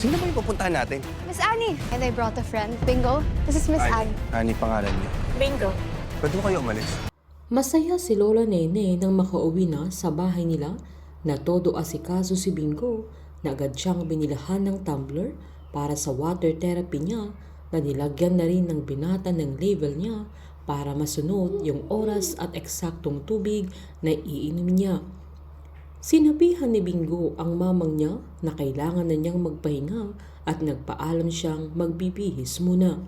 Sino ba yung pupuntahan natin? Miss Annie. And I brought a friend. Bingo. This is Miss Annie. Annie pangalan niya. Bingo. Ba't mo kayo umalis? Masaya si Lola Nene nang makauwi na sa bahay nila na todo asikaso si Bingo na agad siyang binilahan ng tumbler para sa water therapy niya na nilagyan na rin ng binata ng level niya para masunod yung oras at eksaktong tubig na iinom niya. Sinabihan ni Bingo ang mamang niya na kailangan na niyang magpahinga at nagpaalam siyang magbibihis muna.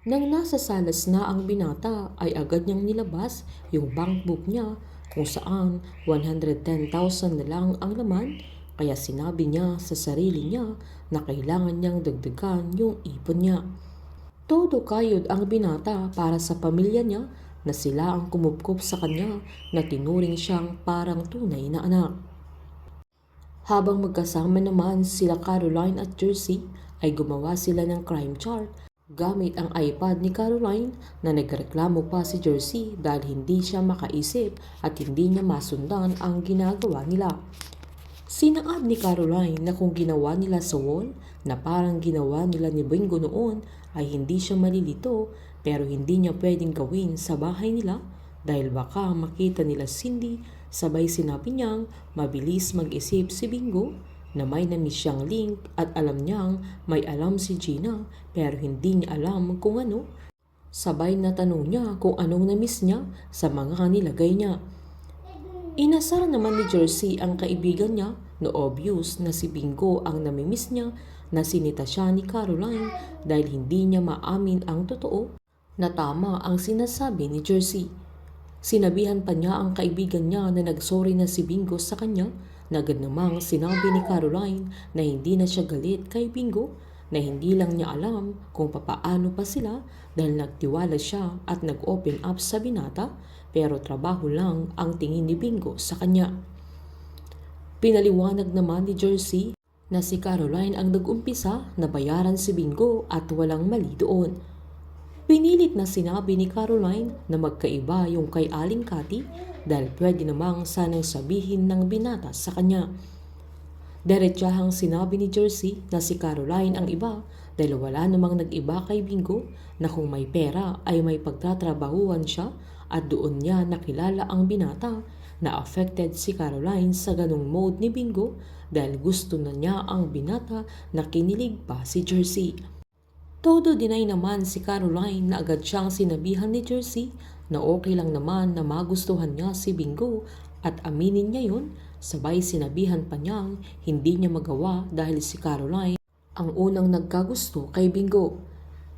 Nang nasa salas na ang binata ay agad niyang nilabas yung bank book niya kung saan 110,000 na lang ang laman, kaya sinabi niya sa sarili niya na kailangan niyang dagdagan yung ipon niya. Todo kayod ang binata para sa pamilya niya na sila ang kumupkup sa kanya na tinuring siyang parang tunay na anak. Habang magkasama naman sila Caroline at Jersey ay gumawa sila ng crime chart gamit ang iPad ni Caroline na nagreklamo pa si Jersey dahil hindi siya makaisip at hindi niya masundan ang ginagawa nila. Sinaad ni Caroline na kung ginawa nila sa wall na parang ginawa nila ni Bingo noon ay hindi siya malilito pero hindi niya pwedeng gawin sa bahay nila dahil baka makita nila Cindy. Sabay sinabi niyang mabilis mag-isip si Bingo na may namiss siyang link at alam niyang may alam si Gina pero hindi niya alam kung ano. Sabay na tanong niya kung anong namiss niya sa mga nilagay niya. Inasar naman ni Jersey ang kaibigan niya na obvious na si Bingo ang namimiss niya na sinita siya ni Caroline dahil hindi niya maamin ang totoo na tama ang sinasabi ni Jersey. Sinabihan pa niya ang kaibigan niya na nagsorry na si Bingo sa kanya na agad namang sinabi ni Caroline na hindi na siya galit kay Bingo na hindi lang niya alam kung papaano pa sila dahil nagtiwala siya at nag-open up sa binata pero trabaho lang ang tingin ni Bingo sa kanya. Pinaliwanag naman ni Jersey na si Caroline ang nag-umpisa na bayaran si Bingo at walang mali doon. Pinilit na sinabi ni Caroline na magkaiba yung kay Aling Cathy dahil pwede namang sanang sabihin ng binata sa kanya. Diretsahang sinabi ni Jersey na si Caroline ang iba dahil wala namang nag-iba kay Bingo na kung may pera ay may pagtatrabahuan siya at doon niya nakilala ang binata na affected si Caroline sa ganong mode ni Bingo dahil gusto na niya ang binata na kinilig pa si Jersey. Todo deny naman si Caroline na agad siyang sinabihan ni Jersey na okay lang naman na magustuhan niya si Bingo at aminin niya yun. Sabay sinabihan pa niyang hindi niya magawa dahil si Caroline ang unang nagkagusto kay Bingo.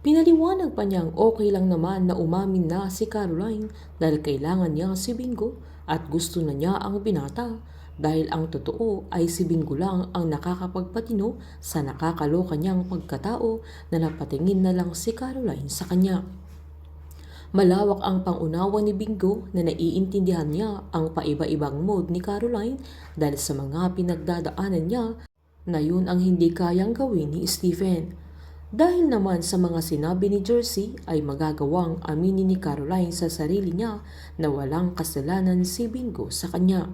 Pinaliwanag pa niyang okay lang naman na umamin na si Caroline dahil kailangan niya si Bingo at gusto na niya ang binata dahil ang totoo ay si Bingo lang ang nakakapagpatino sa nakakaloka niyang pagkatao na napatingin na lang si Caroline sa kanya. Malawak ang pangunawa ni Bingo na naiintindihan niya ang paiba-ibang mood ni Caroline dahil sa mga pinagdadaanan niya na yun ang hindi kayang gawin ni Stephen. Dahil naman sa mga sinabi ni Jersey ay magagawang aminin ni Caroline sa sarili niya na walang kasalanan si Bingo sa kanya.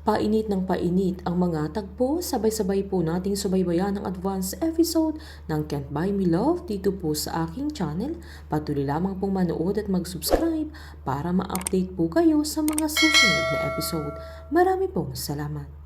Painit ng painit ang mga tagpo, sabay-sabay po nating subaybayan ang advance episode ng Can't Buy Me Love dito po sa aking channel. Patuloy lamang pong manood at mag-subscribe para ma-update po kayo sa mga susunod na episode. Marami pong salamat.